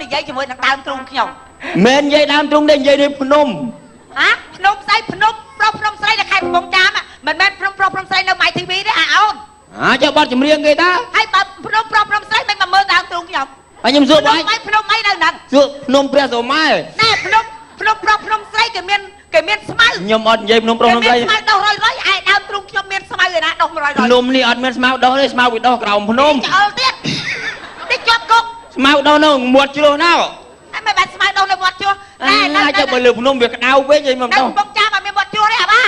និយាយជាមួយនឹងដើមទ្រូងខ្ញុំមិននិយាយដើមទ្រូងទេនិយាយនេះភ្នំហ៎ភ្នំស្អីភ្នំប្រុសភ្នំស្រីនៅខេត្តកំពង់ចាមមិនមែនភ្នំប្រុសភ្នំស្រីនៅម៉ៃធីវីទេអូនចុះបត់ចម្រៀងគេតាហើយបើភ្នំប្រុសភ្នំស្រីមិនមកមើលដើមទ្រូងខ្ញុំហើយខ្ញុំសួរបងភ្នំអីនៅហ្នឹងសួរភ្នំព្រះសូម៉ែណែភ្នំប្រុសភ្នំស្រីគេមានស្មៅខ្ញុំអត់និយាយភ្នំប្រុសភ្នំស្រីស្មៅដោះរយឯដើមទ្រូងខ្ញុំមានស្មៅឯណាដោះរយភ្នំនេះអត់មានស្មៅដោះទេស្មៅវាដោះក្រោមភ្នំច្អល់ទៀតតិចជាប់គុកស្មៅដោះនៅមាត់ជ្រោះណាហើយមិនបាច់ស្មៅដោះនៅមាត់ជ្រោះណាចុះបើលើភ្នំវាក្តៅពេកអីមកដោះកំពង់ចាមអត់មានមាត់ជ្រោះទេអាបា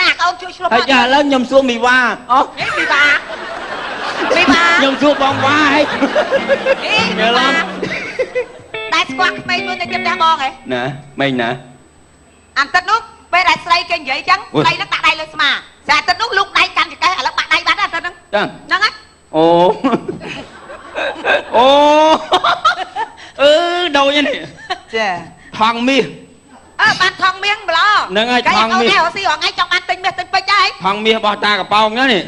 ណាកូនជួយឆ្លុះហើយចាឥឡូវខ្ញុំសួរមីវ៉ាអូមីវ៉ាខ្ញុំសួរបងវ៉ាហើយមើលឡំតែស្គាល់ក្មេងមួយនៅចិត្តផ្ទះបងហ៎ណាមេងណាអន្តិតនោះពេលដែលស្រីគេនិយាយចឹងស្រីនឹងដាក់ដៃលើស្មាស្រីអន្តិតនោះលោកដៃកាន់ចង្កេះឥឡូវបាក់ដៃបាត់អន្តិតហ្នឹងហ្នឹងហ្នឹងអូដូចនេះចាថងមាសបានថងមាសម្លហ្នឹងហើយថងមាសអូនស៊ីរងថ្ងៃចង់បានទិញមាសទិញពេជ្រដែរថងមាសរបស់តាកប៉ោងហ្នឹងនេះ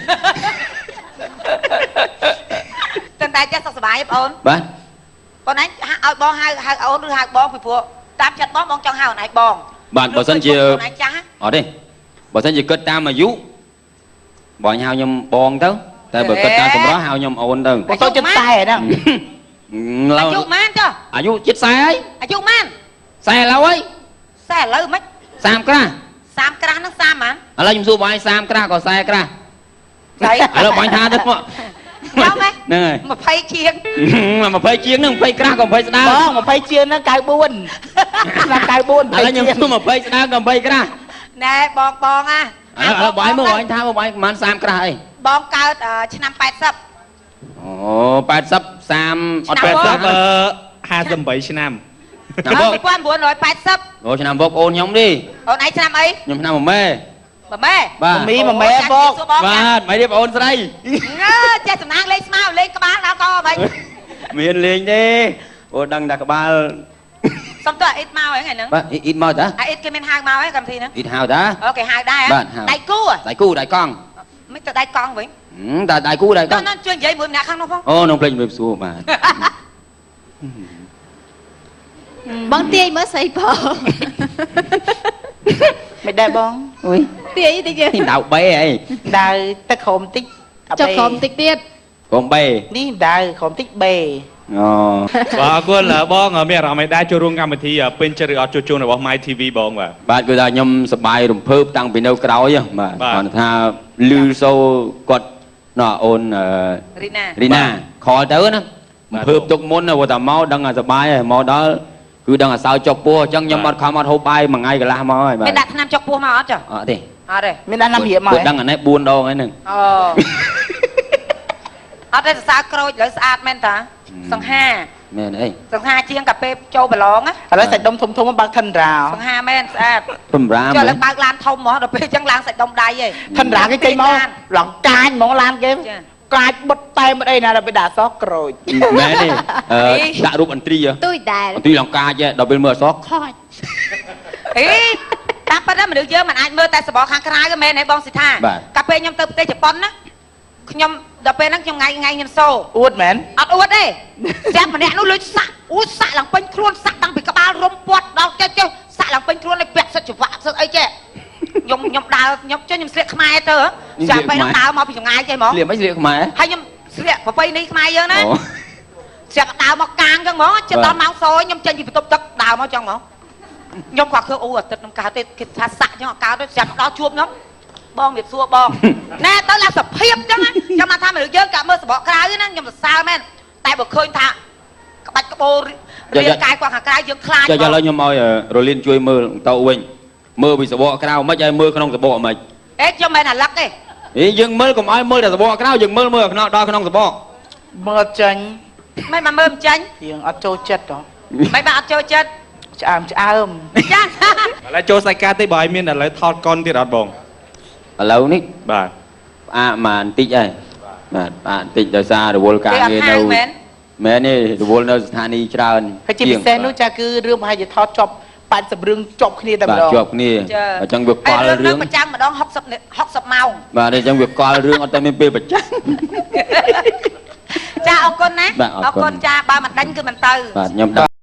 តែចេះសុខសប្បាយបងអូនបាទបងឯងឲ្យបងហៅអូនឬហៅបងពីព្រោះតាមចិត្តបងចង់ហៅអូនឯងបងបាទបើសិនជាអត់ទេបើសិនជាគិតតាមអាយុបងហៅខ្ញុំបងទៅតែបើគិតតាមសម្រស់ហៅខ្ញុំអូនទៅបងទៅចិត្តតែហ្នឹងអាយុម៉ានចុះអាយុជិត40ហើយអាយុម៉ាន40ឥឡូវហើយ40ឥឡូវមិន30ក្រាស់30ក្រាស់ហ្នឹង30ហ្មងឥឡូវខ្ញុំសួរបងឯង30ក្រាស់ក៏40ក្រាស់ស្អីឥឡូវបងថាទៅមកហ្នឹងហើយ20ជាង20ជាងហ្នឹង20ក្រាស់ក៏20ស្ដើងបង20ជាងហ្នឹង94ឆ្នាំ94ឥឡូវខ្ញុំសួរ20ស្ដើងក៏20ក្រាស់ណែបងឥឡូវបងមើលបងថាបងប្រហែល30ក្រាស់អីបងកើតឆ្នាំ80អូ80 30អត់80 58ឆ្នាំ1980អូឆ្នាំវកអូនខ្ញុំទេអូនឯងឆ្នាំអីខ្ញុំឆ្នាំម៉ែបាទមីវកបាទមិនទេបងអូនស្រីចេះសំណាងលេងស្មៅលេងក្បាលដល់ក៏មិនមានលេងទេអូដឹងតែក្បាលសុំទៅអ៊ីតមកហ្នឹងបាទអ៊ីតមកតាអ៊ីតគេមានហៅមកហ្នឹងកម្មវិធីហ្នឹងអ៊ីតហៅតាអូគេហៅដែរដៃគូដៃកង់មិនទៅដៃកង់វិញតែដៃគូដៃកង់ហ្នឹងជួយនិយាយមួយម្នាក់ខាងនោះផងអូនំភ្លេចវាសួរបាទបងទាយមើលស្អីបងមិនដែរបងអុយទាយតិចទៀតដៅបេអីដៅទឹកក្រោមតិចចុះក្រោមតិចទៀតក្រោមបេនេះដៅក្រោមតិចបេអូបាទអរគុណបងមានអារម្មណ៍ឯដែរចូលរួមកម្មវិធីពេញចិត្តឬអត់ចូលរួមរបស់ My TV បងបាទគឺថាខ្ញុំសប្បាយរំភើបតាំងពីនៅក្រោយបាទគាត់ថាលឺសូគាត់ណ៎អូនរីណាខលទៅណារំភើបទុកមុនព្រោះតែមកដឹងថាសប្បាយហើយមកដល់គឺដឹងអាសៅចុកពោះអញ្ចឹងខ្ញុំអត់ខំអត់ហូបបាយមួយថ្ងៃកន្លះមកហើយបាទមានដាក់ថ្នាំចុកពោះមកអត់ចុះអត់ទេមានដាក់ថ្នាំរៀបមកដឹងអានេះ4ដងហើយហ្នឹងអូអត់ទេសរសើរក្រូចលើស្អាតមែនតាសង្ហាមែនអីសង្ហាជាងកាពេលចូលប្រឡងណាឥឡូវសាច់ដុំធំធំបើកថិនរាសង្ហាមែនស្អាតធំរាចុះឥឡូវបើកឡានធំហ្មងដល់ពេលអញ្ចឹងឡើងសាច់ដុំដៃឯងថិនរាគេចេញមកឡងកាញហ្មងឡានគេកាចបិទតែមិនអីណាដល់ពេលដាក់សក្រូចមែនទេដាក់រូបអន្ត្រីទុយដែរអន្ត្រីឡងកាចដល់ពេលមើលអសខូចអីតាមពិតមនុស្សយើងមិនអាចមើលតែសបកខាងក្រៅទេមែនទេបងសិដ្ឋាកាលពេលខ្ញុំទៅប្រទេសជប៉ុនណាខ្ញុំដល់ពេលហ្នឹងខ្ញុំថ្ងៃខ្ញុំសូអួតមែនអត់អួតទេស្រាប់ម្នាក់នោះលុយសាក់សាក់ឡើងពេញខ្លួនសាក់តាំងពីក្បាលរុំពាត់ដល់ចេះសាក់ឡើងពេញខ្លួនឲ្យពាក់សិតច្រវាក់សិតអីចេះខ្ញុំដើរខ្ញុំស្លៀកខ្មែរទៅស្រាប់ពេលហ្នឹងដើរមកពីចម្ងាយចេះហ្មងស្លៀកមិនស្លៀកខ្មែរហើយខ្ញុំស្លៀកប្រពៃណីខ្មែរយើងណាស្រាប់ដើរមកកាងចឹងហ្មងចិត្តដល់ម៉ោងសូខ្ញុំចេញពីបន្ទប់ទឹកដើរមកចឹងហ្មងខ្ញុំក៏ឃើញអូអាទិត្យខ្ញុំកើតទេគេថាសាក់ចឹងអត់កើតទេស្រាប់ដល់ជួបខ្ញុំបងវាសួរបងណែទៅឡើងសភាពចឹងខ្ញុំថាមនុស្សយើងកាមើលសបកក្រៅណាខ្ញុំសរសើរមែនតែបើឃើញថាក្បាច់ក្បូររាងកាយគាត់ខាងក្រៅយើងខ្លាចចុះឥឡូវខ្ញុំឲ្យរលីនជួយមើលទៅវិញមើលពីសបកក្រៅមិនឲ្យមើលក្នុងសបកមិនអេខ្ញុំមិនអាឡឹកទេយើងមើលកុំឲ្យមើលតែសបកក្រៅយើងមើលក្នុងដល់ក្នុងសបកមើលចាញ់មិនមកមើលមិនចាញ់យើងអត់ចូលចិត្តហ៎មិនបានអត់ចូលចិត្តឆ្អើមចាឥឡូវចូលសាច់ការទេបើឲ្យមានឥឡូវថតកុនទៀតអត់បងឥឡូវនេះបាទផ្អាកមកបន្តិចហើយបាទផ្អាកបន្តិចដោយសាររវល់ការងារនៅមែនទេរវល់នៅស្ថានីយ៍ច្រើនហើយជាពិសេសនោះចាគឺរឿងប្រហែលជាថតចប់80រឿងជាប់គ្នាតែម្ដងជាប់គ្នាអញ្ចឹងវាកល់រឿងប្រចាំម្ដង60ម៉ោងបាទអញ្ចឹងវាកល់រឿងអត់តែមានពេលប្រចាំ ចាអរគុណណា បាទអរគុណ ចាបើមិនដេញគឺមិនទៅ បាទខ្ញុំ